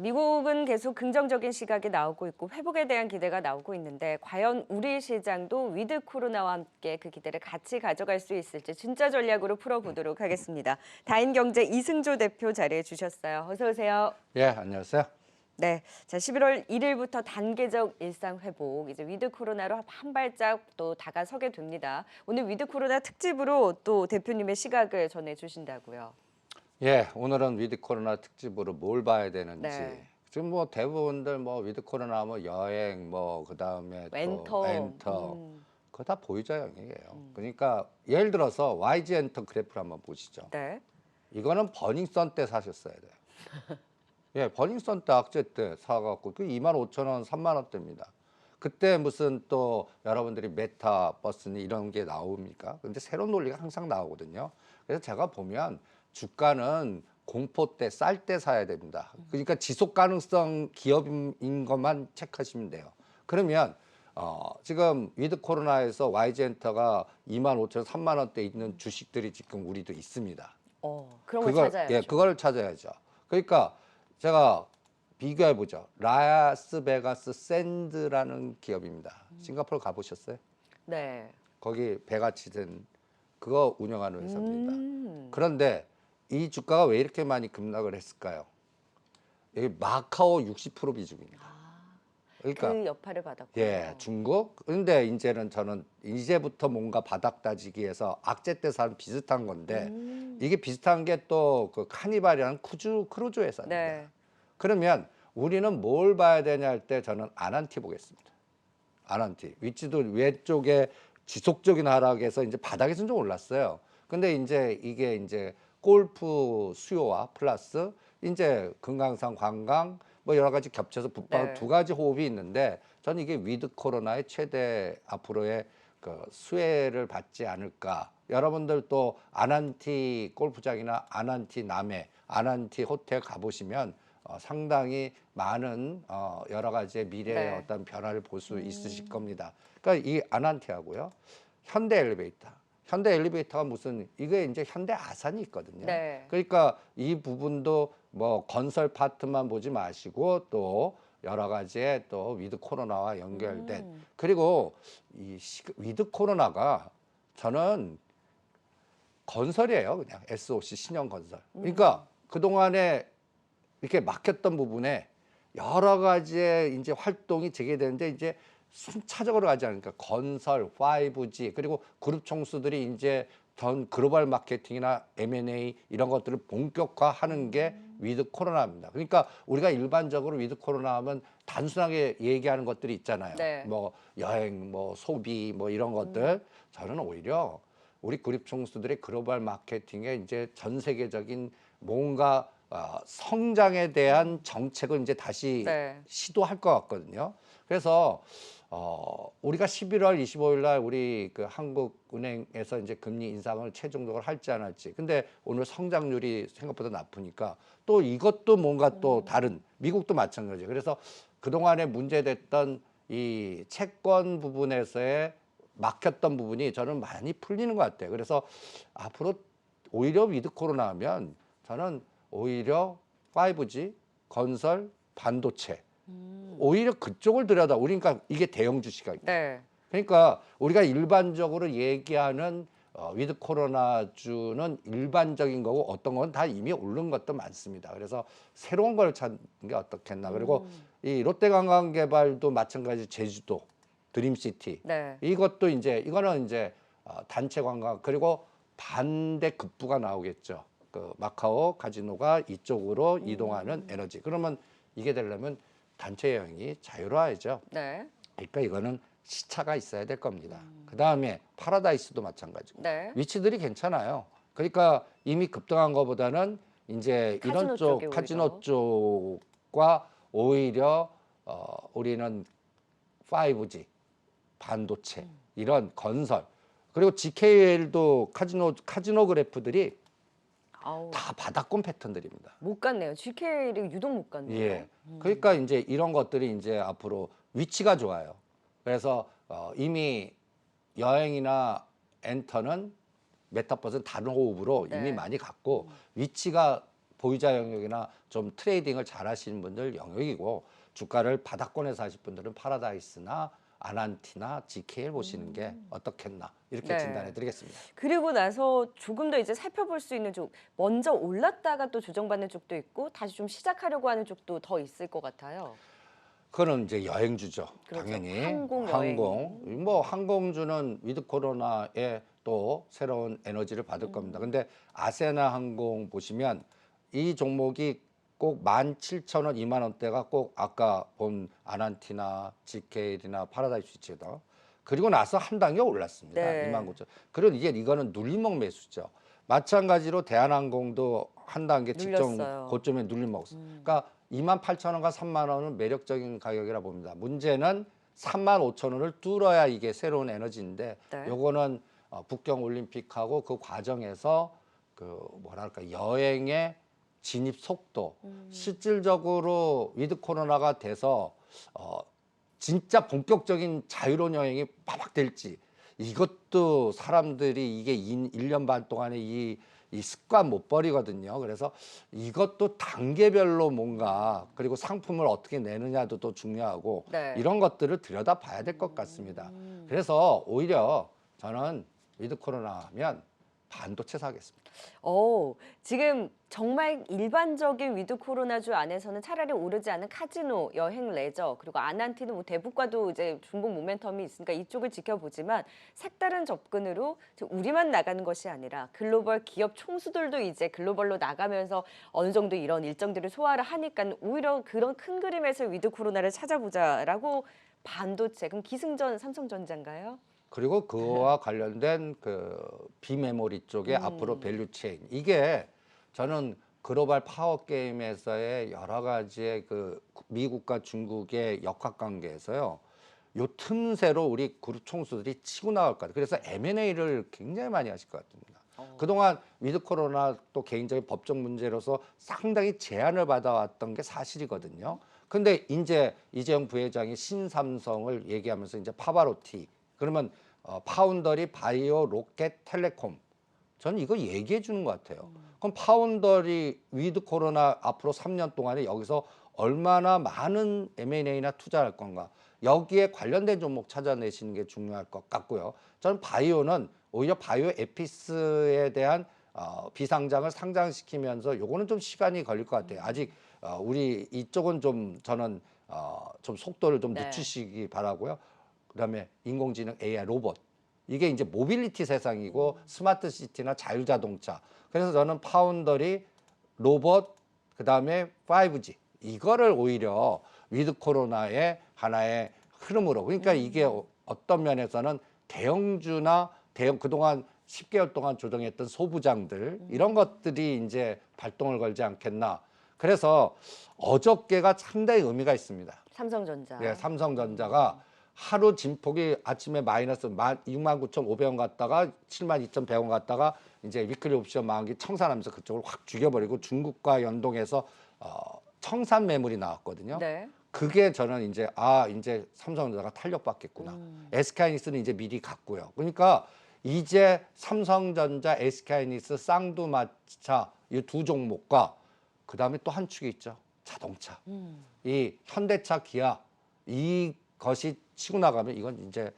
미국은 계속 긍정적인 시각이 나오고 있고 회복에 대한 기대가 나오고 있는데 과연 우리 시장도 위드 코로나와 함께 그 기대를 같이 가져갈 수 있을지 진짜 전략으로 풀어보도록 하겠습니다. 다인경제 이승조 대표 자리해 주셨어요. 어서 오세요. 예, 안녕하세요. 네, 자 11월 1일부터 단계적 일상 회복, 이제 위드 코로나로 한 발짝 또 다가서게 됩니다. 오늘 위드 코로나 특집으로 또 대표님의 시각을 전해 주신다고요. 예, 오늘은 위드 코로나 특집으로 뭘 봐야 되는지. 네. 지금 뭐 대부분들 뭐 위드 코로나 뭐 여행 뭐 그다음에 또 엔터. 엔터 그거 다 보유자형이에요. 그러니까 예를 들어서 YG 엔터 그래프를 한번 보시죠. 네. 이거는 버닝썬 때 사셨어야 돼요. 예, 버닝썬 때 악재 때 사갖고 그 25,000원, 3만 원대입니다. 그때 무슨 또 여러분들이 메타버스니 이런 게 나옵니까? 근데 새로운 논리가 항상 나오거든요. 그래서 제가 보면 주가는 공포 때, 쌀 때 사야 됩니다. 그러니까 지속 가능성 기업인 것만 체크하시면 돼요. 그러면 지금 위드 코로나에서 YG엔터가 25,000원, 3만 원대 있는 주식들이 지금 우리도 있습니다. 그런 걸 찾아야죠. 예, 그걸 찾아야죠. 그러니까 제가 비교해 보죠. 라스베가스 샌드라는 기업입니다. 싱가포르 가보셨어요? 네. 거기 배같이 된 그거 운영하는 회사입니다. 그런데 이 주가가 왜 이렇게 많이 급락을 했을까요? 여기 마카오 60% 비중입니다. 그러니까 그 여파를 받았고요. 예, 중국. 근데 이제는 저는 이제부터 뭔가 바닥 다지기에서 악재 때 산 비슷한 건데 이게 비슷한 게 또 그 카니발이라는 크루즈 회사입니다. 네. 그러면 우리는 뭘 봐야 되냐 할 때 저는 아난티 보겠습니다. 아난티. 위치도 왼쪽에 지속적인 하락에서 이제 바닥에서는 좀 올랐어요. 근데 이제 이게 이제 골프 수요와 플러스 이제 금강산 관광 뭐 여러 가지 겹쳐서 붙박은 네. 두 가지 호흡이 있는데 저는 이게 위드 코로나의 최대 앞으로의 그 수혜를 받지 않을까. 여러분들 또 아난티 골프장이나 아난티 남해, 아난티 호텔 가보시면 상당히 많은 여러 가지의 미래의 네. 어떤 변화를 볼 수 있으실 겁니다. 그러니까 이 아난티하고요, 현대 엘리베이터. 현대 엘리베이터가 무슨 이게 이제 현대 아산이 있거든요. 네. 그러니까 이 부분도 뭐 건설 파트만 보지 마시고 또 여러 가지의 또 위드 코로나와 연결된 그리고 이 위드 코로나가 저는 건설이에요. 그냥 SOC 신형건설. 그러니까 그동안에 이렇게 막혔던 부분에 여러 가지의 이제 활동이 재개되는데 이제 순차적으로 가지 않으니까 건설, 5G 그리고 그룹 총수들이 이제 전 글로벌 마케팅이나 M&A 이런 것들을 본격화하는 게 위드 코로나입니다. 그러니까 우리가 일반적으로 위드 코로나 하면 단순하게 얘기하는 것들이 있잖아요. 네. 뭐 여행, 뭐 소비, 뭐 이런 것들. 저는 오히려 우리 그룹 총수들의 글로벌 마케팅에 이제 전 세계적인 뭔가 성장에 대한 정책을 이제 다시 네. 시도할 것 같거든요. 그래서 우리가 11월 25일 날 우리 그 한국은행에서 이제 금리 인상을 최종적으로 할지 안 할지. 근데 오늘 성장률이 생각보다 나쁘니까 또 이것도 뭔가 또 다른 미국도 마찬가지예요. 그래서 그동안에 문제됐던 이 채권 부분에서의 막혔던 부분이 저는 많이 풀리는 것 같아요. 그래서 앞으로 오히려 위드 코로나 하면 저는 오히려 5G, 건설, 반도체 오히려 그쪽을 들여다 그러니까 이게 대형주 시각이에요. 네. 그러니까 우리가 일반적으로 얘기하는 위드 코로나주는 일반적인 거고 어떤 건 다 이미 오른 것도 많습니다. 그래서 새로운 걸 찾는 게 어떻겠나. 그리고 이 롯데관광개발도 마찬가지 제주도 드림시티 네. 이것도 이제 이거는 이제 단체 관광 그리고 반대 급부가 나오겠죠. 그 마카오 카지노가 이쪽으로 이동하는 에너지. 그러면 이게 되려면 단체 여행이 자유로워야죠. 네. 그러니까 이거는 시차가 있어야 될 겁니다. 그 다음에 파라다이스도 마찬가지고 네. 위치들이 괜찮아요. 그러니까 이미 급등한 것보다는 이제 카지노 이런 쪽에 쪽 카지노 쪽과 오히려 우리는 5G 반도체 이런 건설 그리고 GKL도 카지노 그래프들이 아우, 다 바닥권 패턴들입니다. 못 갔네요. GK를 유독 못 갔네요. 예. 그러니까 이제 이런 것들이 이제 앞으로 위치가 좋아요. 그래서 이미 여행이나 엔터는 메타버스는 다른 호흡으로 네. 이미 많이 갔고 위치가 보유자 영역이나 좀 트레이딩을 잘 하시는 분들 영역이고 주가를 바닥권에서 하실 분들은 파라다이스나 아난티나 GK를 보시는 게 어떻겠나 이렇게 네. 진단해 드리겠습니다. 그리고 나서 조금 더 이제 살펴볼 수 있는 쪽, 먼저 올랐다가 또 조정받는 쪽도 있고 다시 좀 시작하려고 하는 쪽도 더 있을 것 같아요. 그거는 이제 여행주죠. 그렇죠. 당연히 항공, 항공 뭐 항공주는 위드 코로나에 또 새로운 에너지를 받을 겁니다. 근데 아세나 항공 보시면 이 종목이 꼭 17,000원, 2만 원대가 꼭 아까 본 아난티나 GK나 파라다이스 위치다. 그리고 나서 한 단계 올랐습니다. 네. 29,000. 그리고 이거는 눌림목 매수죠. 마찬가지로 대한항공도 한 단계 직전 눌렸어요. 고점에 눌림목었어요. 그러니까 28,000원과 3만 원은 매력적인 가격이라 봅니다. 문제는 35,000원을 뚫어야 이게 새로운 에너지인데 네. 요거는 북경 올림픽하고 그 과정에서 그 뭐랄까 여행의 진입 속도 실질적으로 위드 코로나가 돼서 진짜 본격적인 자유로운 여행이 빠박 될지 이것도 사람들이 이게 1년 반 동안에 이 습관 못 버리거든요. 그래서 이것도 단계별로 뭔가 그리고 상품을 어떻게 내느냐도 또 중요하고 네. 이런 것들을 들여다 봐야 될 것 같습니다. 그래서 오히려 저는 위드 코로나 하면 반도체 사겠습니다. 지금 정말 일반적인 위드 코로나주 안에서는 차라리 오르지 않은 카지노, 여행, 레저, 그리고 아난티는 뭐 대북과도 이제 중복 모멘텀이 있으니까 이쪽을 지켜보지만 색다른 접근으로 우리만 나가는 것이 아니라 글로벌 기업 총수들도 이제 글로벌로 나가면서 어느 정도 이런 일정들을 소화를 하니까 오히려 그런 큰 그림에서 위드 코로나를 찾아보자라고 반도체, 그럼 기승전 삼성전자인가요? 그리고 그와 관련된 그 비메모리 쪽에 앞으로 밸류체인 이게 저는 글로벌 파워 게임에서의 여러 가지의 그 미국과 중국의 역학관계에서요. 요 틈새로 우리 그룹 총수들이 치고 나갈 것 같아요. 그래서 M&A를 굉장히 많이 하실 것 같습니다. 그동안 위드 코로나 또 개인적인 법적 문제로서 상당히 제한을 받아왔던 게 사실이거든요. 근데 이제 이재용 부회장이 신삼성을 얘기하면서 이제 파바로티 그러면 파운더리, 바이오, 로켓, 텔레콤. 저는 이거 얘기해 주는 것 같아요. 그럼 파운더리 위드 코로나 앞으로 3년 동안에 여기서 얼마나 많은 M&A나 투자할 건가. 여기에 관련된 종목 찾아내시는 게 중요할 것 같고요. 저는 바이오는 오히려 바이오 에피스에 대한 비상장을 상장시키면서 요거는 좀 시간이 걸릴 것 같아요. 아직 우리 이쪽은 좀 저는 좀 속도를 좀 네. 늦추시기 바라고요. 그다음에 인공지능 AI 로봇 이게 이제 모빌리티 세상이고 스마트 시티나 자율자동차 그래서 저는 파운더리 로봇 그다음에 5G 이거를 오히려 위드 코로나의 하나의 흐름으로 그러니까 이게 어떤 면에서는 대형주나 대형 그동안 10개월 동안 조정했던 소부장들 이런 것들이 이제 발동을 걸지 않겠나 그래서 어저께가 상당히 의미가 있습니다. 삼성전자. 네, 삼성전자가 하루 진폭이 아침에 마이너스 69,500원 갔다가 72,100원 갔다가 이제 위클리 옵션 만기 청산하면서 그쪽을 확 죽여버리고 중국과 연동해서 청산 매물이 나왔거든요. 네. 그게 저는 이제 이제 삼성전자가 탄력받겠구나. SK하이닉스는 이제 미리 갔고요. 그러니까 이제 삼성전자, SK하이닉스, 쌍두마차 이 두 종목과 그 다음에 또 한 축이 있죠. 자동차. 이 현대차, 기아 이것이 치고 나가면 이건 이제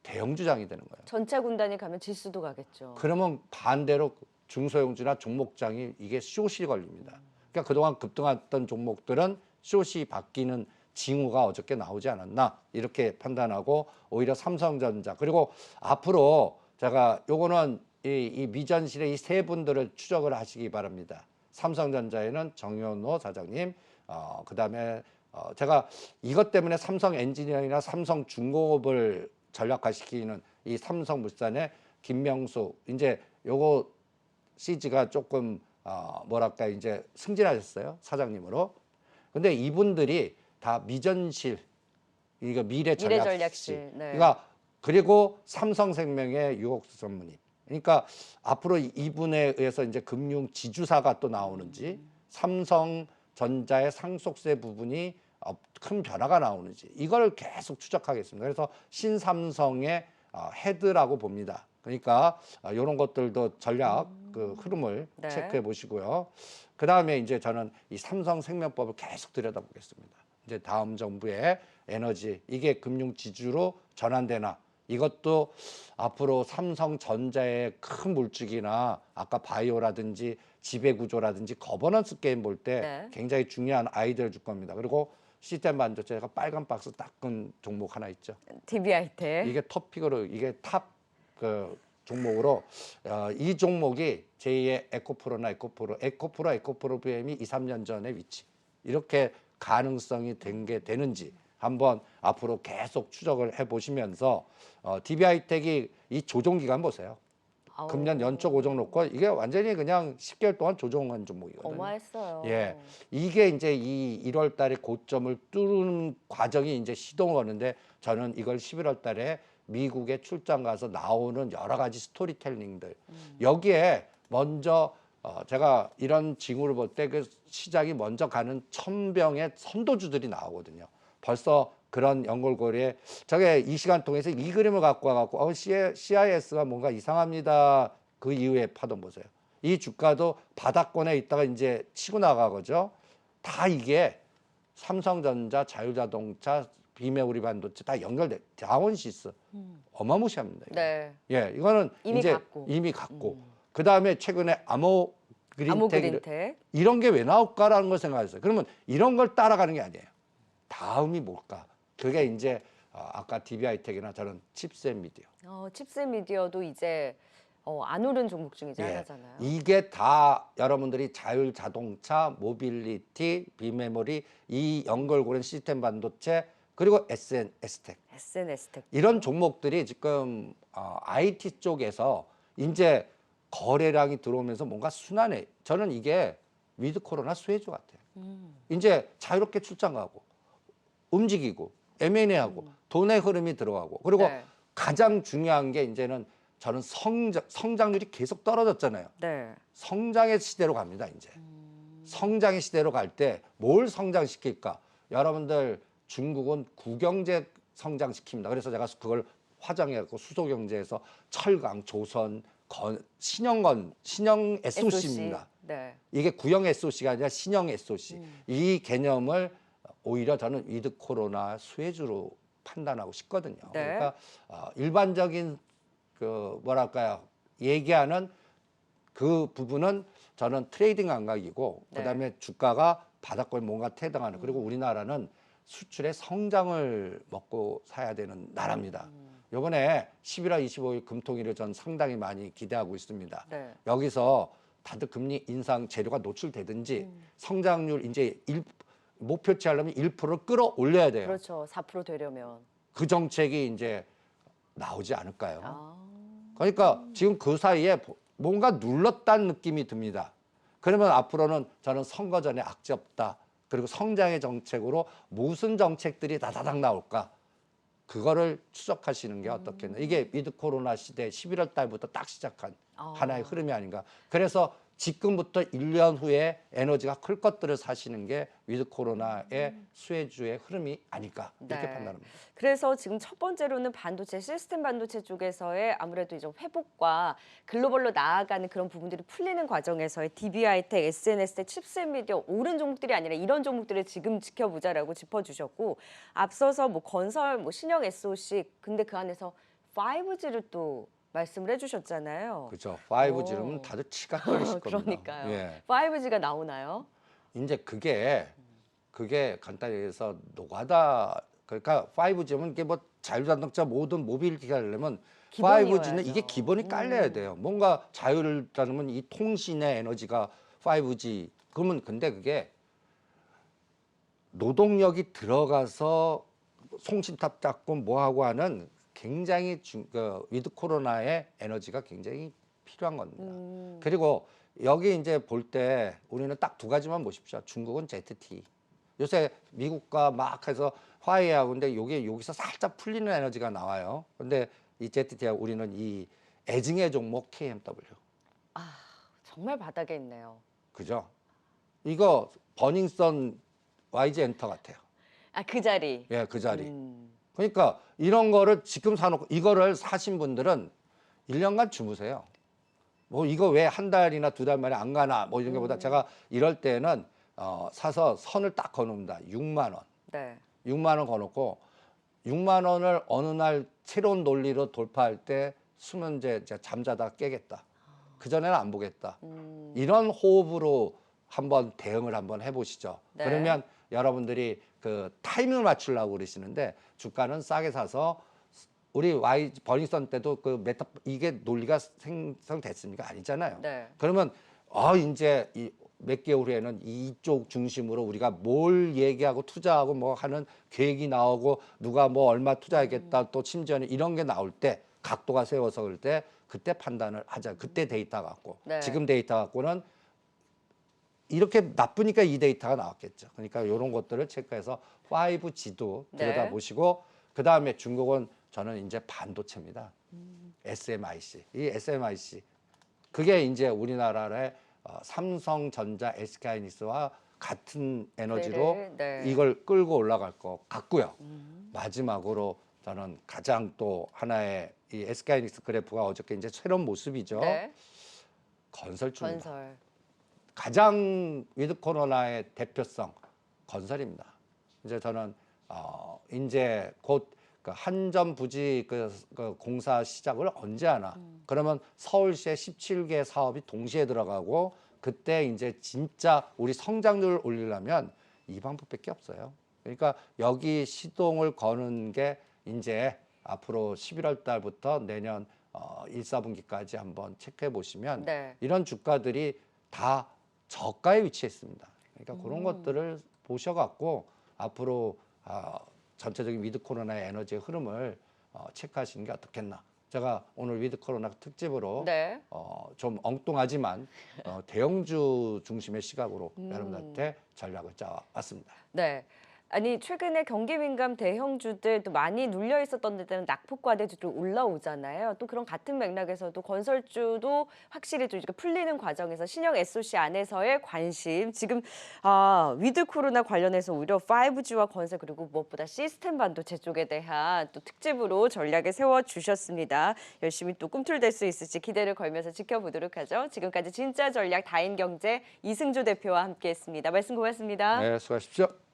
대형주장이 되는 거예요. 전차 군단이 가면 지수도 가겠죠. 그러면 반대로 중소형주나 종목장이 이게 숏이 걸립니다. 그러니까 그동안 급등했던 종목들은 숏이 바뀌는 징후가 어저께 나오지 않았나 이렇게 판단하고 오히려 삼성전자 그리고 앞으로 제가 요거는 이 미전실의 이 세 분들을 추적을 하시기 바랍니다. 삼성전자에는 정현호 사장님, 그다음에 제가 이것 때문에 삼성 엔지니어링이나 삼성 중공업을 전략화시키는 이 삼성물산의 김명수 이제 요거 CG가 조금 뭐랄까 이제 승진하셨어요 사장님으로. 근데 이분들이 다 미전실 이거 미래전략실. 네. 그러니까 그리고 삼성생명의 유옥수 전무님. 그러니까 앞으로 이분에 의해서 이제 금융 지주사가 또 나오는지 삼성전자의 상속세 부분이 큰 변화가 나오는지 이걸 계속 추적하겠습니다. 그래서 신삼성의 헤드라고 봅니다. 그러니까 이런 것들도 전략 그 흐름을 네. 체크해 보시고요. 그다음에 이제 저는 이 삼성생명법을 계속 들여다보겠습니다. 이제 다음 정부의 에너지 이게 금융 지주로 전환되나 이것도 앞으로 삼성전자의 큰 물증이나 아까 바이오라든지 지배구조라든지 거버넌스 게임 볼 때 네. 굉장히 중요한 아이디어를 줄 겁니다. 그리고 시스템 반도체가 빨간 박스 딱 끈 종목 하나 있죠. DB하이텍. 이게 토픽으로 이게 탑 그 종목으로 이 종목이 제2의 에코프로 BM이 2, 3년 전의 위치 이렇게 가능성이 된 게 되는지 한번 앞으로 계속 추적을 해보시면서 DB하이텍이 이 조정 기간 보세요. 아우, 금년 연초 고정 놓고 이게 완전히 그냥 10개월 동안 조정한 종목이거든요. 어마했어요. 예, 이게 이제 이 1월 달에 고점을 뚫는 과정이 이제 시동을 거는데 저는 이걸 11월 달에 미국에 출장 가서 나오는 여러 가지 스토리텔링들 여기에 먼저 제가 이런 징후를 볼 때 그 시장이 먼저 가는 천병의 선도주들이 나오거든요. 벌써 그런 연골고리에 저게 이 시간 통해서 이 그림을 갖고 와갖고 CIS가 뭔가 이상합니다. 그 이후에 파동 보세요. 이 주가도 바닥권에 있다가 이제 치고 나가거죠. 다 이게 삼성전자, 자율자동차, 비메모리 반도체 다 연결돼. 자원시스 어마무시합니다. 이거. 네. 예, 이거는 이미 이제 갔고. 이미 갔고. 그 다음에 최근에 그린텍 아모그린텍. 이런 게 왜 나올까라는 걸 생각했어요. 그러면 이런 걸 따라가는 게 아니에요. 다음이 뭘까? 그게 이제 아까 DB하이텍이나 저는 칩셋 미디어. 칩셋 미디어도 이제 안 오른 종목 중에 예, 하나잖아요. 이게 다 여러분들이 자율 자동차, 모빌리티, 비메모리, 이 연결고리 시스템 반도체 그리고 SNS텍 SNS텍. 이런 종목들이 지금 IT 쪽에서 이제 거래량이 들어오면서 뭔가 순환해. 저는 이게 위드 코로나 수혜주 같아요. 이제 자유롭게 출장 가고 움직이고 M&A하고 돈의 흐름이 들어가고 그리고 네. 가장 중요한 게 이제는 저는 성장률이 계속 떨어졌잖아요. 네. 성장의 시대로 갑니다, 이제. 성장의 시대로 갈 때 뭘 성장시킬까? 여러분들 중국은 구경제 성장시킵니다. 그래서 제가 그걸 화정해갖고 수소경제에서 철강, 조선, 신형 SOC입니다. 네. 이게 구형 SOC가 아니라 신형 SOC. 이 개념을 오히려 저는 위드 코로나 수혜주로 판단하고 싶거든요. 네. 그러니까 일반적인 그 뭐랄까요 얘기하는 그 부분은 저는 트레이딩 감각이고 네. 그다음에 주가가 바닥권에 뭔가 태당하는 그리고 우리나라는 수출의 성장을 먹고 사야 되는 나라입니다. 이번에 11월 25일 금통일을 전 상당히 많이 기대하고 있습니다. 네. 여기서 다들 금리 인상 재료가 노출되든지 성장률 이제 목표치 하려면 1%를 끌어올려야 돼요. 그렇죠. 4% 되려면. 그 정책이 이제 나오지 않을까요? 아. 그러니까 지금 그 사이에 뭔가 눌렀다는 느낌이 듭니다. 그러면 앞으로는 저는 선거 전에 악재 없다. 그리고 성장의 정책으로 무슨 정책들이 다다닥 나올까? 그거를 추적하시는 게 어떻겠나. 이게 위드 코로나 시대 11월 달부터 딱 시작한 하나의 흐름이 아닌가. 그래서 지금부터 1년 후에 에너지가 클 것들을 사시는 게 위드 코로나의 수혜주의 흐름이 아닐까 이렇게 네. 판단합니다. 그래서 지금 첫 번째로는 반도체, 시스템 반도체 쪽에서의 아무래도 이제 회복과 글로벌로 나아가는 그런 부분들이 풀리는 과정에서의 DB하이텍, SNS텍, 칩셋 미디어 오른 종목들이 아니라 이런 종목들을 지금 지켜보자라고 짚어주셨고 앞서서 뭐 건설, 뭐 신형 SOC 근데 그 안에서 5G를 또 말씀을 해주셨잖아요. 그렇죠. 5G는 다들 치가 떨리실 겁니다. 그러니까요. 예. 5G가 나오나요? 이제 그게 간단히 얘기해서 노가다 그러니까 5G는 이게 뭐 자율자동차 모든 모빌리티가 되려면 기본이어야죠. 5G는 이게 기본이 깔려야 돼요. 뭔가 자율을 따르면 이 통신의 에너지가 5G 그러면 근데 그게 노동력이 들어가서 송신탑 잡고 뭐 하고 하는 굉장히 위드 코로나의 에너지가 굉장히 필요한 겁니다. 그리고 여기 이제 볼 때 우리는 딱 두 가지만 보십시오. 중국은 ZT. 요새 미국과 막 해서 화해하고 근데 요게 여기서 살짝 풀리는 에너지가 나와요. 근데 이 ZT하고 우리는 이 애증의 종목 KMW. 정말 바닥에 있네요. 그죠? 이거 버닝썬 YG 엔터 같아요. 그 자리. 예, 그 자리. 그러니까 이런 거를 지금 사놓고 이거를 사신 분들은 1년간 주무세요. 뭐 이거 왜 한 달이나 두 달 만에 안 가나 뭐 이런 게보다 제가 이럴 때는 사서 선을 딱 거놓습니다. 6만 원. 네. 6만 원 거놓고 6만 원을 어느 날 새로운 논리로 돌파할 때 수면 이제 잠자다 깨겠다. 그전에는 안 보겠다. 이런 호흡으로 한번 대응을 한번 해보시죠. 네. 그러면 여러분들이 그 타이밍을 맞추려고 그러시는데 주가는 싸게 사서 우리 버닝썬 때도 그 이게 논리가 생성됐습니까? 아니잖아요. 네. 그러면 이제 몇 개월 후에는 이쪽 중심으로 우리가 뭘 얘기하고 투자하고 뭐 하는 계획이 나오고 누가 뭐 얼마 투자하겠다 또 심지어는 이런 게 나올 때 각도가 세워서 그럴 때 그때 판단을 하자. 그때 데이터 갖고 네. 지금 데이터 갖고는 이렇게 나쁘니까 이 데이터가 나왔겠죠. 그러니까 이런 것들을 체크해서 5G도 네. 들여다보시고 그다음에 중국은 저는 이제 반도체입니다. SMIC. 이 SMIC. 그게 이제 우리나라의 삼성전자, SK하이닉스와 같은 에너지로 네. 이걸 끌고 올라갈 것 같고요. 마지막으로 저는 가장 또 하나의 이 SK하이닉스 그래프가 어저께 이제 새로운 모습이죠. 네. 건설주입니다. 건설. 가장 위드 코로나의 대표성 건설입니다. 이제 저는 이제 곧 그 한전 부지 그 공사 시작을 언제 하나? 그러면 서울시에 17개 사업이 동시에 들어가고 그때 이제 진짜 우리 성장률을 올리려면 이 방법밖에 없어요. 그러니까 여기 시동을 거는 게 이제 앞으로 11월 달부터 내년 1, 4분기까지 한번 체크해 보시면 네. 이런 주가들이 다 저가에 위치했습니다. 그러니까 그런 것들을 보셔갖고 앞으로 전체적인 위드 코로나의 에너지의 흐름을 체크하시는 게 어떻겠나. 제가 오늘 위드 코로나 특집으로 네. 좀 엉뚱하지만 대형주 중심의 시각으로 여러분들한테 전략을 짜왔습니다. 네. 아니 최근에 경기 민감 대형주들 또 많이 눌려 있었던 데들은 낙폭과대도 좀 올라오잖아요. 또 그런 같은 맥락에서도 건설주도 확실히 좀 이렇게 풀리는 과정에서 신형 SOC 안에서의 관심 지금 위드 코로나 관련해서 오히려 5G와 건설 그리고 무엇보다 시스템 반도체 쪽에 대한 또 특집으로 전략을 세워 주셨습니다. 열심히 또 꿈틀댈 수 있을지 기대를 걸면서 지켜보도록 하죠. 지금까지 진짜 전략 다인경제 이승조 대표와 함께했습니다. 말씀 고맙습니다. 네, 수고하십시오.